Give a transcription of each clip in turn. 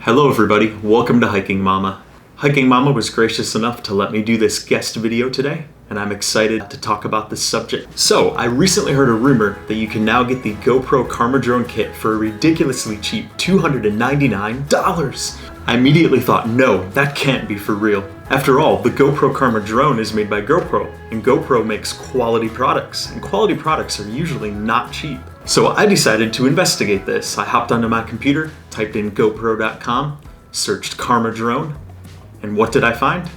Hello everybody, welcome to Hiking Mama. Hiking Mama was gracious enough to let me do this guest video today, and I'm excited to talk about this subject. So, I recently heard a rumor that you can now get the GoPro Karma Drone kit for a ridiculously cheap $299. I immediately thought, no, that can't be for real. After all, the GoPro Karma Drone is made by GoPro, and GoPro makes quality products, and quality products are usually not cheap. So I decided to investigate this. I hopped onto my computer, typed in GoPro.com, searched Karma Drone, and what did I find?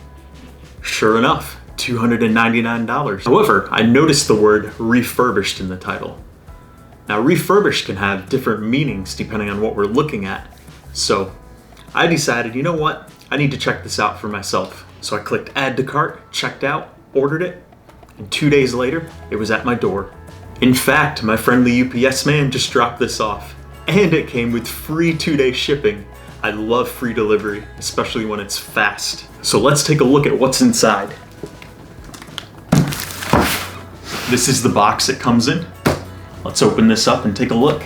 Sure enough, $299. However, I noticed the word refurbished in the title. Now, refurbished can have different meanings depending on what we're looking at. So I decided, you know what? I need to check this out for myself. So I clicked add to cart, checked out, ordered it, and 2 days later, it was at my door. In fact, my friendly UPS man just dropped this off, and it came with free 2-day shipping. I love free delivery, especially when it's fast. So let's take a look at what's inside. This is the box it comes in. Let's open this up and take a look.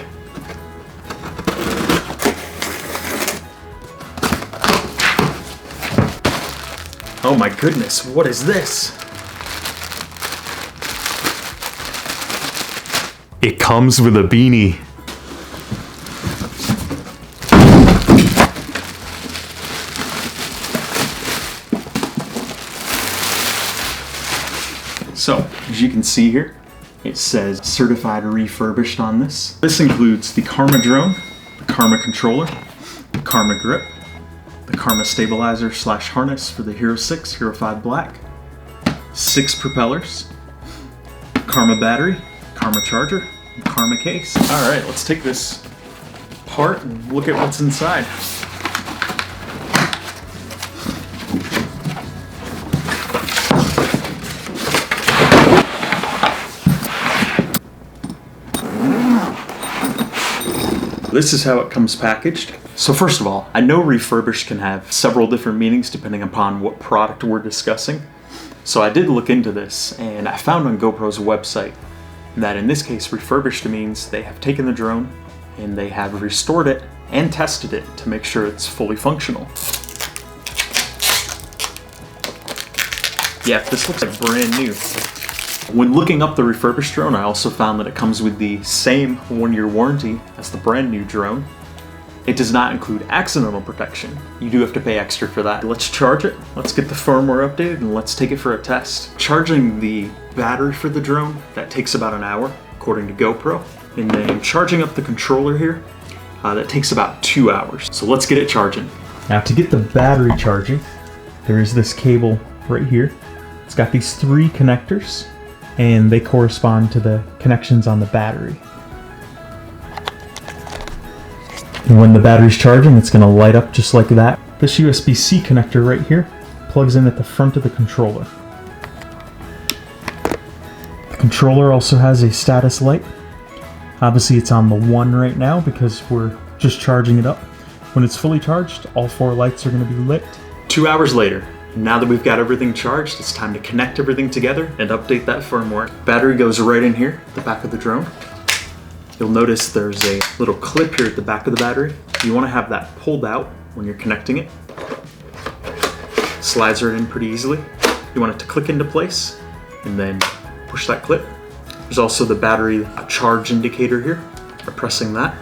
Oh my goodness, what is this? It comes with a beanie. So, as you can see here, it says certified refurbished on this. This includes the Karma Drone, the Karma Controller, the Karma Grip, the Karma Stabilizer / harness for the Hero 6, Hero 5 Black, 6 propellers, Karma Battery, Karma Charger, and Karma Case. Alright, let's take this apart and look at what's inside. This is how it comes packaged. So first of all, I know refurbished can have several different meanings depending upon what product we're discussing. So I did look into this, and I found on GoPro's website that in this case, refurbished means they have taken the drone and they have restored it and tested it to make sure it's fully functional. Yeah, this looks like brand new. When looking up the refurbished drone, I also found that it comes with the same 1-year warranty as the brand new drone. It does not include accidental protection. You do have to pay extra for that. Let's charge it, let's get the firmware updated, and let's take it for a test. Charging the battery for the drone, that takes about an hour, according to GoPro. And then charging up the controller here, that takes about 2 hours. So let's get it charging. Now to get the battery charging, there is this cable right here. It's got these 3 connectors, and they correspond to the connections on the battery. And when the battery's charging, it's going to light up just like that. This USB-C connector right here plugs in at the front of the controller. The controller also has a status light. Obviously it's on the 1 right now because we're just charging it up. When it's fully charged, all 4 lights are going to be lit. 2 hours later, now that we've got everything charged, it's time to connect everything together and update that firmware. Battery goes right in here, the back of the drone. You'll notice there's a little clip here at the back of the battery. You want to have that pulled out when you're connecting it. Slides right in pretty easily. You want it to click into place and then push that clip. There's also the battery charge indicator here. By pressing that,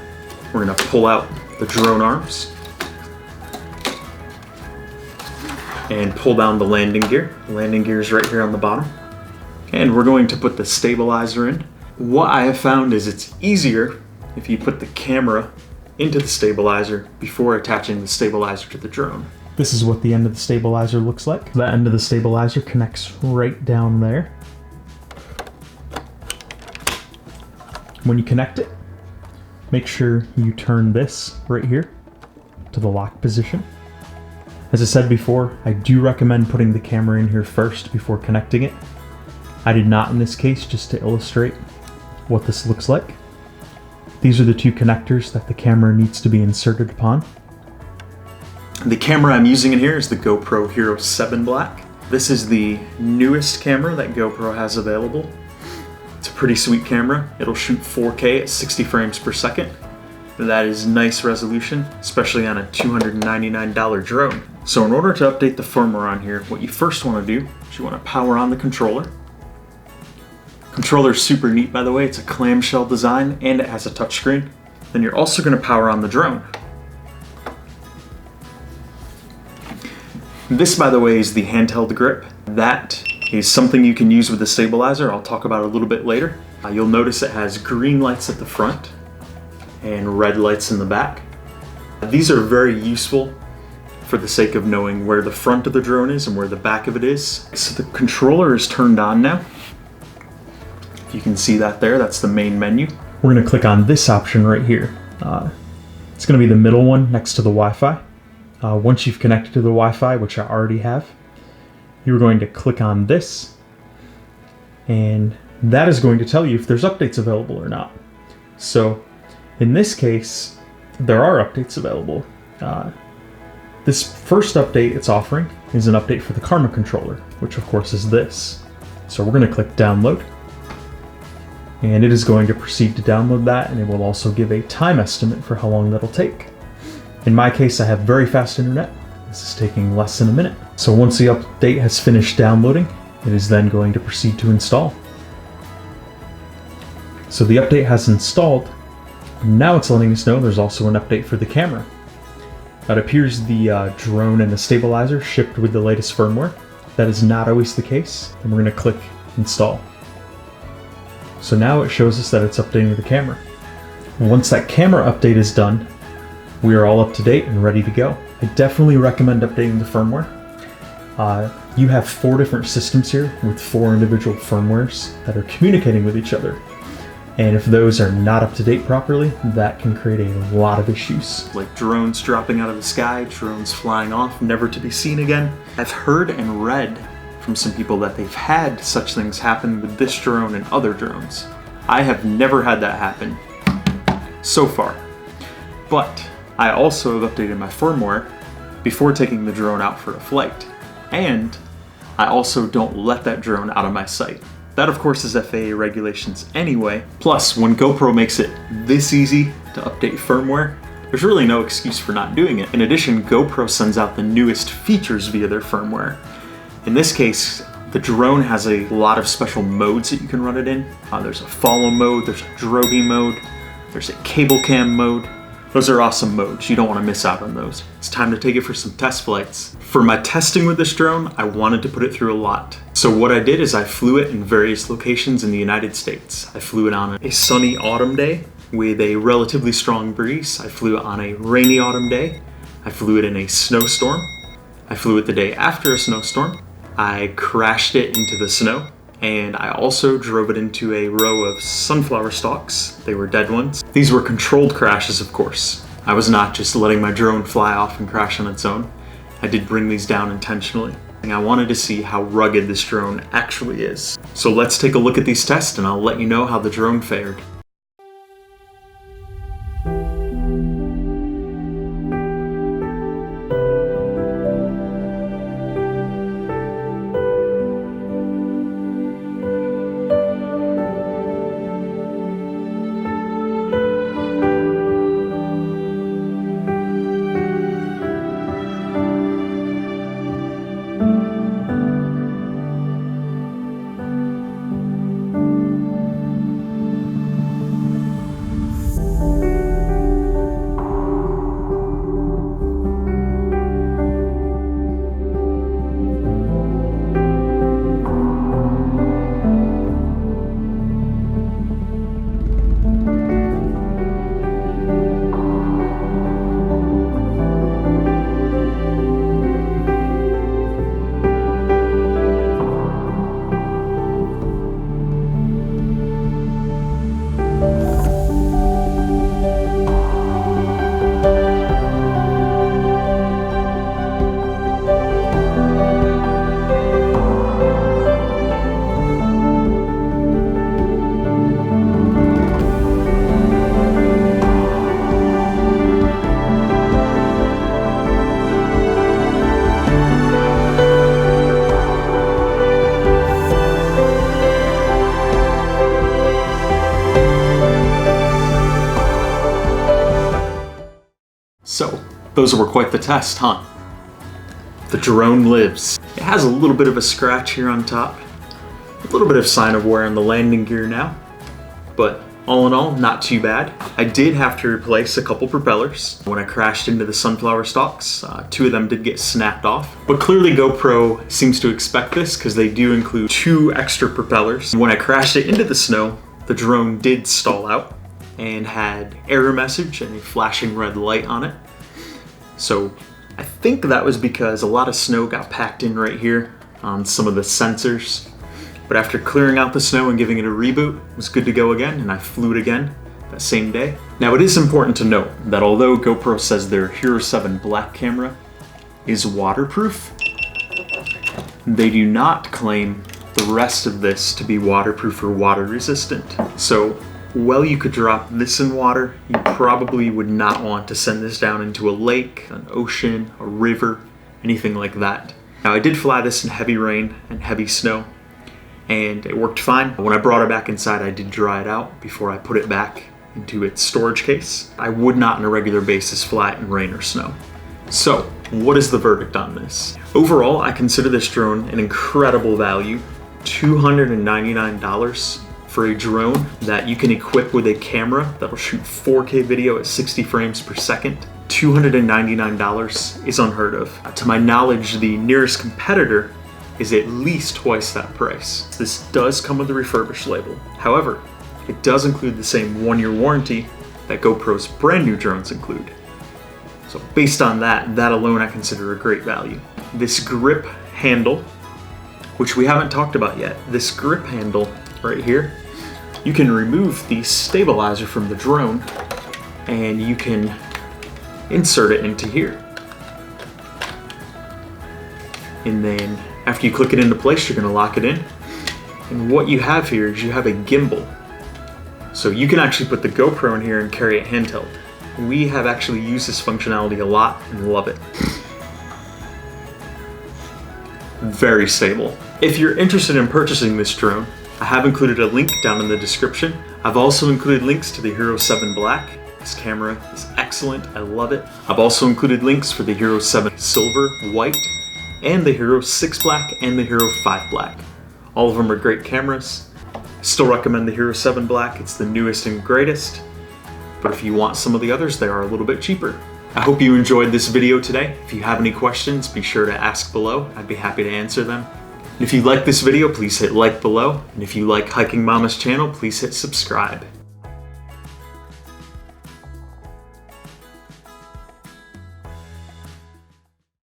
we're going to pull out the drone arms and pull down the landing gear. The landing gear is right here on the bottom. And we're going to put the stabilizer in. What I have found is it's easier if you put the camera into the stabilizer before attaching the stabilizer to the drone. This is what the end of the stabilizer looks like. The end of the stabilizer connects right down there. When you connect it, make sure you turn this right here to the lock position. As I said before, I do recommend putting the camera in here first before connecting it. I did not in this case, just to illustrate what this looks like. These are the 2 connectors that the camera needs to be inserted upon. The camera I'm using in here is the GoPro Hero 7 Black. This is the newest camera that GoPro has available. It's a pretty sweet camera. It'll shoot 4K at 60 frames per second. That is nice resolution, especially on a $299 drone. So in order to update the firmware on here, what you first want to do is you want to power on the controller. Controller is super neat, by the way. It's a clamshell design and it has a touchscreen. Then you're also going to power on the drone. This, by the way, is the handheld grip. That is something you can use with the stabilizer. I'll talk about it a little bit later. You'll notice it has green lights at the front and red lights in the back. These are very useful for the sake of knowing where the front of the drone is and where the back of it is. So the controller is turned on now. If you can see that there, that's the main menu. We're going to click on this option right here. It's going to be the middle one next to the Wi-Fi. Once you've connected to the Wi-Fi, which I already have, you're going to click on this, and that is going to tell you if there's updates available or not. So in this case, there are updates available. This first update it's offering is an update for the Karma controller, which of course is this. So we're going to click download, and it is going to proceed to download that, and it will also give a time estimate for how long that'll take. In my case, I have very fast internet. This is taking less than a minute. So once the update has finished downloading, it is then going to proceed to install. So the update has installed. Now it's letting us know there's also an update for the camera. It appears the drone and the stabilizer shipped with the latest firmware. That is not always the case. And we're going to click install. So now it shows us that it's updating the camera. Once that camera update is done, we are all up to date and ready to go. I definitely recommend updating the firmware. You have 4 different systems here with 4 individual firmwares that are communicating with each other. And if those are not up to date properly, that can create a lot of issues. Like drones dropping out of the sky, drones flying off, never to be seen again. I've heard and read from some people that they've had such things happen with this drone and other drones. I have never had that happen so far. But I also have updated my firmware before taking the drone out for a flight. And I also don't let that drone out of my sight. That of course is FAA regulations anyway. Plus, when GoPro makes it this easy to update firmware, there's really no excuse for not doing it. In addition, GoPro sends out the newest features via their firmware. In this case, the drone has a lot of special modes that you can run it in. There's a follow mode, there's a drogie mode, there's a cable cam mode. Those are awesome modes. You don't want to miss out on those. It's time to take it for some test flights. For my testing with this drone, I wanted to put it through a lot. So what I did is I flew it in various locations in the United States. I flew it on a sunny autumn day with a relatively strong breeze. I flew it on a rainy autumn day. I flew it in a snowstorm. I flew it the day after a snowstorm. I crashed it into the snow. And I also drove it into a row of sunflower stalks. They were dead ones. These were controlled crashes, of course. I was not just letting my drone fly off and crash on its own. I did bring these down intentionally. And I wanted to see how rugged this drone actually is. So let's take a look at these tests and I'll let you know how the drone fared. Those were quite the test, huh? The drone lives. It has a little bit of a scratch here on top. A little bit of sign of wear on the landing gear now. But all in all, not too bad. I did have to replace a couple propellers. When I crashed into the sunflower stalks, 2 of them did get snapped off. But clearly GoPro seems to expect this because they do include 2 extra propellers. When I crashed it into the snow, the drone did stall out and had error message and a flashing red light on it. So I think that was because a lot of snow got packed in right here on some of the sensors. But after clearing out the snow and giving it a reboot, it was good to go again, and I flew it again that same day. Now it is important to note that although GoPro says their Hero 7 Black camera is waterproof, they do not claim the rest of this to be waterproof or water resistant. So while you could drop this in water, you probably would not want to send this down into a lake, an ocean, a river, anything like that. Now I did fly this in heavy rain and heavy snow, and it worked fine. When I brought it back inside, I did dry it out before I put it back into its storage case. I would not on a regular basis fly it in rain or snow. So, what is the verdict on this? Overall, I consider this drone an incredible value. $299 for a drone that you can equip with a camera that'll shoot 4K video at 60 frames per second. $299 is unheard of. To my knowledge, the nearest competitor is at least twice that price. This does come with a refurbished label. However, it does include the same 1-year warranty that GoPro's brand new drones include. So based on that alone I consider a great value. This grip handle, which we haven't talked about yet, this grip handle right here, you can remove the stabilizer from the drone and you can insert it into here. And then after you click it into place, you're going to lock it in. And what you have here is you have a gimbal. So you can actually put the GoPro in here and carry it handheld. We have actually used this functionality a lot and love it. Very stable. If you're interested in purchasing this drone, I have included a link down in the description. I've also included links to the Hero 7 Black. This camera is excellent, I love it. I've also included links for the Hero 7 Silver, White, and the Hero 6 Black and the Hero 5 Black. All of them are great cameras. I still recommend the Hero 7 Black, it's the newest and greatest. But if you want some of the others, they are a little bit cheaper. I hope you enjoyed this video today. If you have any questions, be sure to ask below. I'd be happy to answer them. And if you like this video, please hit like below. And if you like Hiking Mama's channel, please hit subscribe.